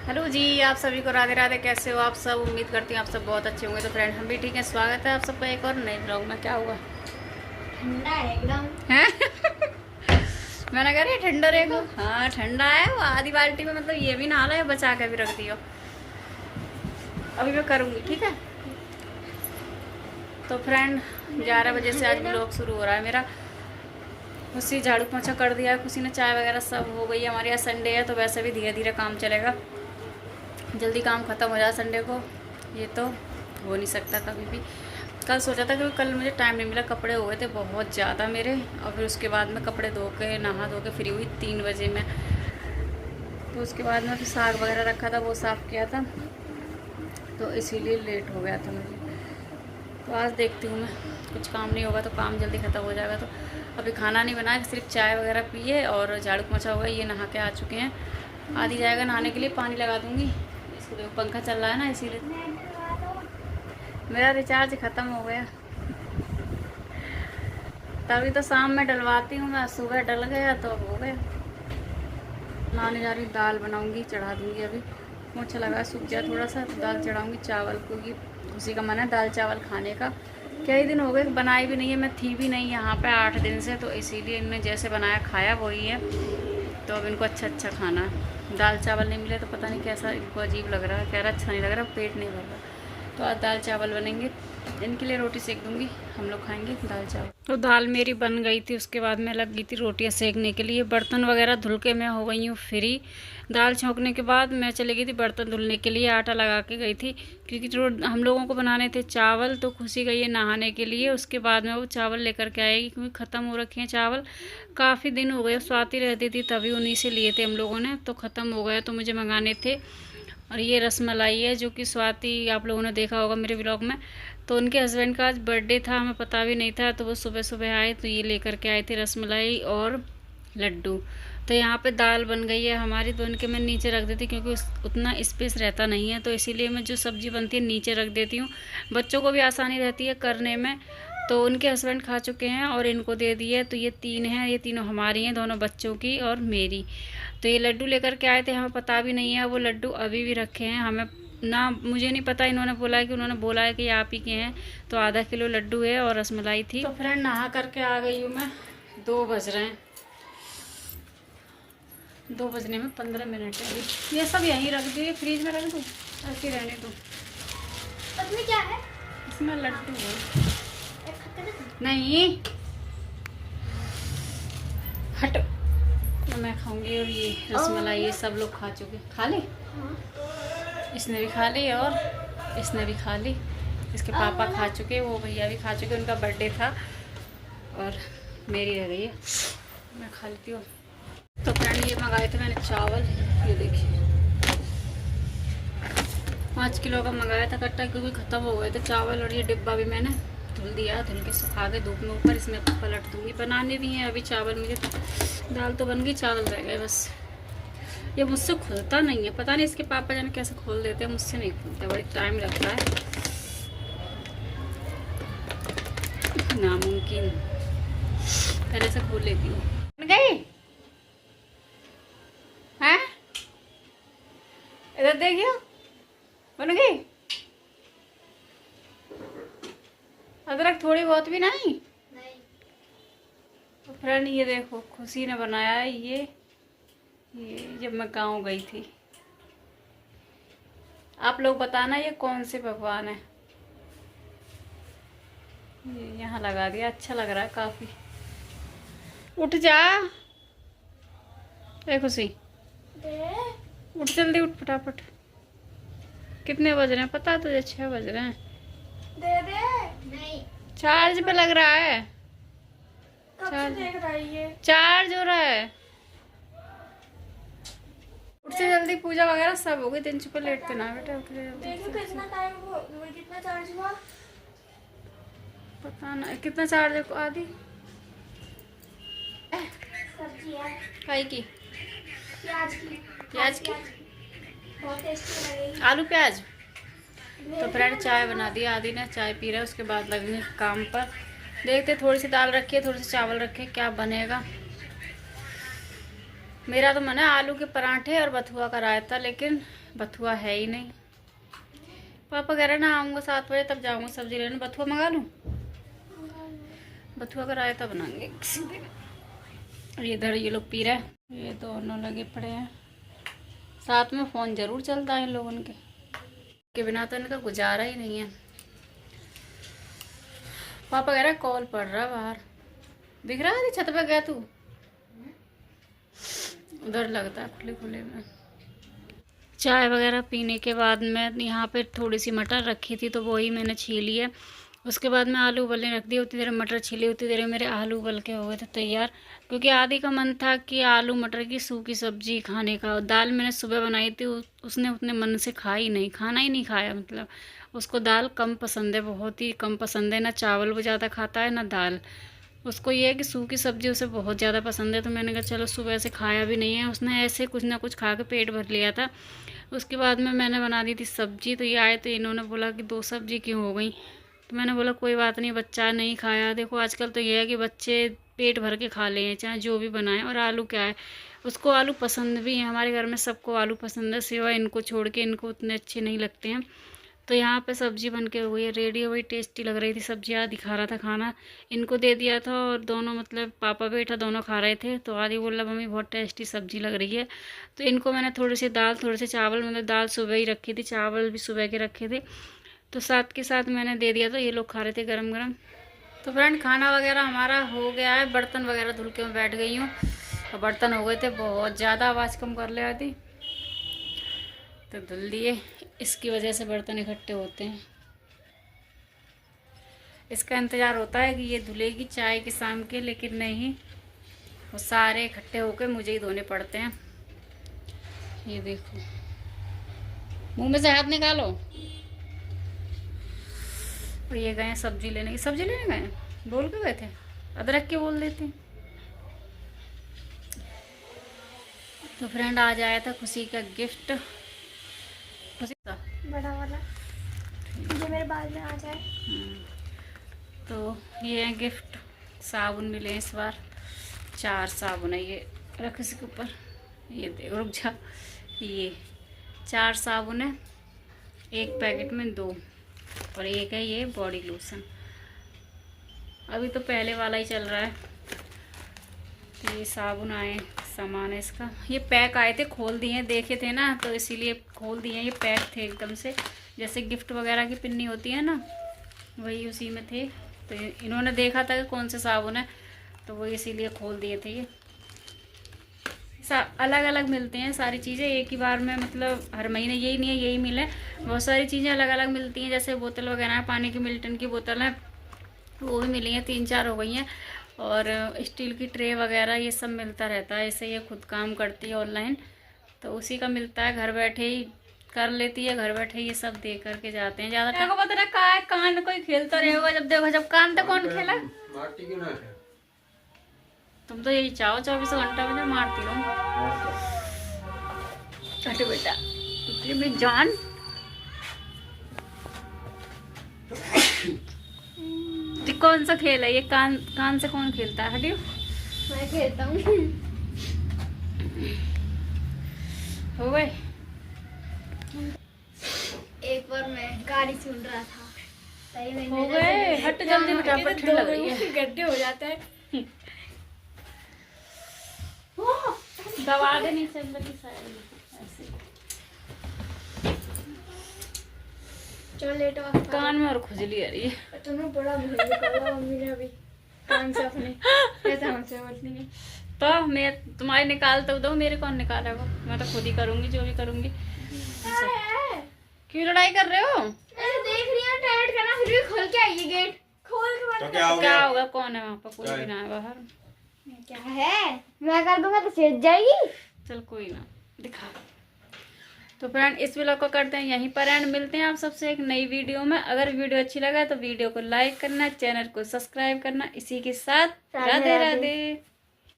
Hello जी, आप सभी को राधे राधे। कैसे हो आप सब? उम्मीद करती हूँ आप सब बहुत अच्छे होंगे। तो फ्रेंड, हम भी ठीक हैं। स्वागत है आप सबका एक और नए ब्लॉग में। क्या हुआ? ठंडा है एकदम। हैं? मैंने कह रही ठंडा रहेगा। हाँ ठंडा है। वो आधी बाल्टी में मतलब ये भी नहा लो या बचा के भी रख दियो। अभी मैं करूँगी, ठीक है। तो फ्रेंड, 11 बजे से आज ब्लॉग शुरू हो रहा है मेरा। खुशी झाड़ू पोछा कर दिया है, खुशी ने चाय वगैरह सब हो गई है। हमारे यहाँ संडे है तो वैसे भी धीरे धीरे काम चलेगा। जल्दी काम ख़त्म हो जाए संडे को, ये तो हो नहीं सकता कभी भी। कल सोचा था क्योंकि कल मुझे टाइम नहीं मिला, कपड़े हो गए थे बहुत ज़्यादा मेरे। और फिर उसके बाद में कपड़े धो के नहा धो के फ्री हुई 3 बजे में। तो उसके बाद में फिर साग वगैरह रखा था वो साफ़ किया था, तो इसीलिए लेट हो गया था मुझे। तो आज देखती हूँ मैं, कुछ काम नहीं होगा तो काम जल्दी ख़त्म हो जाएगा। तो अभी खाना नहीं बनाया, सिर्फ चाय वगैरह पिए और झाड़ू पोछा हो गया। ये नहा के आ चुके हैं। आदि जाएगा नहाने के लिए, पानी लगा दूँगी इसको। देखो पंखा चल रहा है ना, इसीलिए। मेरा रिचार्ज ख़त्म हो गया, तभी तो शाम में डलवाती हूँ मैं। सुबह डल गया तो अब हो गया। नहाने जा रही, दाल बनाऊँगी, चढ़ा दूँगी। अभी पोछा लगा सूख जाए थोड़ा सा तो दाल चढ़ाऊँगी। चावल क्योंकि उसी का मन है दाल चावल खाने का। कई दिन हो गए बनाई भी नहीं है, मैं थी भी नहीं यहाँ पे 8 दिन से, तो इसीलिए इनने जैसे बनाया खाया वही है। तो अब इनको अच्छा अच्छा खाना है। दाल चावल नहीं मिले तो पता नहीं कैसा इनको अजीब लग रहा है, कह रहा अच्छा नहीं लग रहा, पेट नहीं भर रहा। तो आज दाल चावल बनेंगे, इनके लिए रोटी सेक दूंगी, हम लोग खाएंगे दाल चावल। तो दाल मेरी बन गई थी, उसके बाद मैं लग गई थी रोटियां सेकने के लिए। बर्तन वगैरह धुल के मैं हो गई हूँ फ्री। दाल छौंकने के बाद मैं चली गई थी बर्तन धुलने के लिए, आटा लगा के गई थी क्योंकि जो हम लोगों को बनाने थे चावल। तो खुशी गई है नहाने के लिए, उसके बाद में वो चावल लेकर के आएगी क्योंकि ख़त्म हो रखे हैं चावल। काफ़ी दिन हो गए, स्वाति रहती थी तभी उन्हीं से लिए थे हम लोगों ने, तो ख़त्म हो गया तो मुझे मंगाने थे। और ये रसमलाई है जो कि स्वाति आप लोगों ने देखा होगा मेरे व्लॉग में। तो उनके हस्बैंड का आज बर्थडे था, हमें पता भी नहीं था, तो वो सुबह सुबह आए तो ये लेकर के आए थे रसमलाई और लड्डू। तो यहाँ पे दाल बन गई है हमारी, तो उनके मैं नीचे रख देती क्योंकि उतना स्पेस रहता नहीं है, तो इसीलिए मैं जो सब्ज़ी बनती है नीचे रख देती हूँ, बच्चों को भी आसानी रहती है करने में। तो उनके हस्बैंड खा चुके हैं और इनको दे दिए। तो ये 3 हैं, ये तीनों हमारी हैं, दोनों बच्चों की और मेरी। तो ये लड्डू लेकर के आए थे, हमें पता भी नहीं है वो लड्डू अभी भी रखे हैं। हमें ना, मुझे नहीं पता, इन्होंने बोला है कि उन्होंने बोला है कि आप ही के हैं। तो आधा किलो लड्डू है और रसमलाई थी। तो फ्रेंड नहा करके आ गई हूँ मैं, 2 बज रहे हैं, 2 बजने में 15 मिनट है अभी। ये सब यहीं रख दिए, फ्रिज में रख दूँ, ऐसे रहने दूँ। इसमें क्या है? इसमें लड्डू है। नहीं हट, तो मैं खाऊंगी। और ये रसमलाई ये सब लोग खा चुके, खा ले। इसने भी खा ली और इसने भी खा ली, इसके पापा खा चुके, वो भैया भी खा चुके, उनका बर्थडे था। और मेरी रह गई है, मैं खा लेती हूँ। तो फ्रेंड ये मंगाए थे मैंने चावल, ये देखिए 5 किलो का मंगाया था कट्टा क्योंकि ख़त्म हो गए थे चावल। और ये डिब्बा भी मैंने धुल दिया, धुल के सुखा के धूप में ऊपर, इसमें पलट दूँगी। बनाने भी हैं अभी चावल मुझे, तो दाल तो बन गई, चावल रह गए बस। ये मुझसे खुलता नहीं है, पता नहीं इसके पापा जाने कैसे खोल देते हैं, मुझसे नहीं खुलता, बड़ी टाइम लगता है, नामुमकिन। पहले से खोल लेती हूँ। बन गई हैं? इधर देखियो, बन गई। अदरक थोड़ी बहुत भी नहीं। तो फ्रेंड ये देखो, खुशी ने बनाया है ये जब मैं गांव गई थी। आप लोग बताना ये कौन से भगवान है। ये यहाँ लगा दिया, अच्छा लग रहा है काफ़ी। उठ जा ए खुशी, उठ जल्दी उठ फटाफट। कितने बज रहे हैं पता है तुझे? 6 बज रहे हैं। दे दे। नहीं, चार्ज पे लग रहा है, कब से देख रही है? चार्ज हो रहा है। उठ से जल्दी, पूजा वगैरह सब हो गई। दिन छुपे लेटते ना बेटा, उठ ले जल्दी। देखो कितना टाइम हो, कितना चार्ज हुआ? पता ना कितना चार्ज है। आदि सब्जी है, खाई की प्याज की। प्याज की बहुत टेस्टी लगेगी। आलू प्याज। तो फ्रेंड चाय बना दी, आदि ने चाय पी रहा है, उसके बाद लगेंगे काम पर। देखते, थोड़ी सी दाल रखी है, थोड़ी सी चावल रखे, क्या बनेगा। मेरा तो मन है आलू के पराठे और बथुआ का रायता, लेकिन बथुआ है ही नहीं। पापा कह रहे ना आऊँगा 7 बजे तब जाऊँगा सब्जी लेने। बथुआ मंगा लूँ? बथुआ का रायता बनाएंगे किसी दिन। इधर ये लोग पी रहे हैं, ये दोनों लगे पड़े हैं। साथ में फ़ोन ज़रूर चलता है इन लोगों के बिना तो इनका गुजारा ही नहीं है। पापा कह रहे कॉल पड़ रहा है बाहर, दिख रहा है? छत पे गया तू? उधर लगता है खुले खुले में। चाय वगैरह पीने के बाद मैं यहाँ पे थोड़ी सी मटर रखी थी तो वही मैंने छीली है। उसके बाद मैं आलू उबलने रख दिए। उतनी देर मटर छिली, उतनी देर मेरे आलू उबल के हो गए थे तैयार। क्योंकि आदि का मन था कि आलू मटर की सूखी सब्जी खाने का। दाल मैंने सुबह बनाई थी, उसने उतने मन से खाई नहीं, खाना ही नहीं खाया। मतलब उसको दाल कम पसंद है, बहुत ही कम पसंद है। ना चावल वो ज़्यादा खाता है ना दाल। उसको ये है कि सूखी सब्जी उसे बहुत ज़्यादा पसंद है। तो मैंने कहा चलो, सुबह से खाया भी नहीं है उसने, ऐसे कुछ ना कुछ खा के पेट भर लिया था। उसके बाद में मैंने बना दी थी सब्जी। तो ये आए तो इन्होंने बोला कि 2 सब्जी क्यों हो गई। तो मैंने बोला कोई बात नहीं, बच्चा नहीं खाया। देखो आजकल तो ये है कि बच्चे पेट भर के खा लें चाहे जो भी बनाएं। और आलू क्या है, उसको आलू पसंद भी है। हमारे घर में सबको आलू पसंद है, सिवाय इनको छोड़ के। इनको उतने अच्छे नहीं लगते हैं। तो यहाँ पे सब्जी बन के हो गई है रेडी हो गई। टेस्टी लग रही थी सब्जी, आदि खा रहा था खाना, इनको दे दिया था। और दोनों मतलब पापा बेटा दोनों खा रहे थे। तो आदि बोल रहा मम्मी बहुत टेस्टी सब्जी लग रही है। तो इनको मैंने थोड़ी सी दाल, थोड़े से चावल, मतलब दाल सुबह ही रखी थी, चावल भी सुबह के रखे थे, तो साथ के साथ मैंने दे दिया। तो ये लोग खा रहे थे गरम गरम। तो फ्रेंड खाना वगैरह हमारा हो गया है। बर्तन वगैरह धुल के मैं बैठ गई हूँ। और बर्तन हो गए थे बहुत ज़्यादा, आवाज़ कम कर ले आती, तो धुल दिए। इसकी वजह से बर्तन इकट्ठे होते हैं। इसका इंतज़ार होता है कि ये धुलेगी चाय के शाम के, लेकिन नहीं, वो सारे इकट्ठे होकर मुझे ही धोने पड़ते हैं। ये देखो, मुंह में से हाथ निकालो। और ये गए सब्जी लेने, सब्जी लेने गए, बोल के गए थे, अदरक के बोल देते। तो फ्रेंड आज आया था खुशी का गिफ्ट, खुशी का बड़ा वाला जो मेरे बाद में आ जाए। तो ये है गिफ्ट। साबुन मिले इस बार, 4 साबुन है। ये रख इसके ऊपर, ये देखो, रुक जा। ये 4 साबुन है, एक पैकेट में 2, और एक है ये बॉडी लोशन। अभी तो पहले वाला ही चल रहा है। तो ये साबुन आए, सामान है इसका। ये पैक आए थे, खोल दिए, देखे थे ना तो इसीलिए खोल दिए। ये पैक थे एकदम से, जैसे गिफ्ट वगैरह की पिन्नी होती है ना, वही उसी में थे। तो इन्होंने देखा था कि कौन से साबुन है, तो वो इसीलिए खोल दिए थे। ये अलग अलग मिलते हैं सारी चीज़ें एक ही बार में, मतलब हर महीने यही नहीं है यही मिले, बहुत सारी चीज़ें अलग अलग मिलती हैं। जैसे बोतल वगैरह है, पानी की मिल्टन की बोतल है, वो भी मिली हैं, 3-4 हो गई हैं। और स्टील की ट्रे वगैरह ये सब मिलता रहता है। ऐसे ये खुद काम करती है ऑनलाइन, तो उसी का मिलता है, घर बैठे ही कर लेती है, घर बैठे ये सब दे करके जाते हैं। ज़्यादा टाइम को पता ना कहा कान कोई खेलता रहेगा, जब देखो जब कान तो कौन खेला। तुम तो यही चाहो 24 घंटा में मारती रहो। हटे बेटा, भी जान। तो कौन सा खेल है ये? कान से कौन खेलता है? हटियो, मैं खेलता हूँ। हो गए। एक बार मैं गाड़ी सुन रहा था, सही में हो गए, हट जल्दी बेटा, ठंड लग रही है। गड्ढे हो जाते हैं। दबा दे नीचे अंदर की साइड में ऐसे। चलो लेटो। कान में और खुजली आ रही है। तुम्हें बड़ा भूल निकाला मम्मी ने अभी कान से अपने, कैसे हमसे बोलती नहीं। तो मैं तुम्हारे निकाल तो दो, मेरे कौन निकालेगा? मैं तो खुद ही करूंगी जो भी करूंगी। क्यों लड़ाई कर रहे हो? मैं देख रही हूँ टॉयलेट करना, फिर भी खोल के आई गेट, खोल के तो बंद। क्या होगा? कौन है वहाँ पर? कोई भी ना है बाहर। क्या है, मैं कर दूंगा तो सीध जाएगी। चल कोई ना, दिखा। तो फ्रेंड इस व्लॉग को करते हैं यहीं पर एंड, मिलते हैं आप सबसे एक नई वीडियो में। अगर वीडियो अच्छी लगा तो वीडियो को लाइक करना, चैनल को सब्सक्राइब करना। इसी के साथ राधे राधे।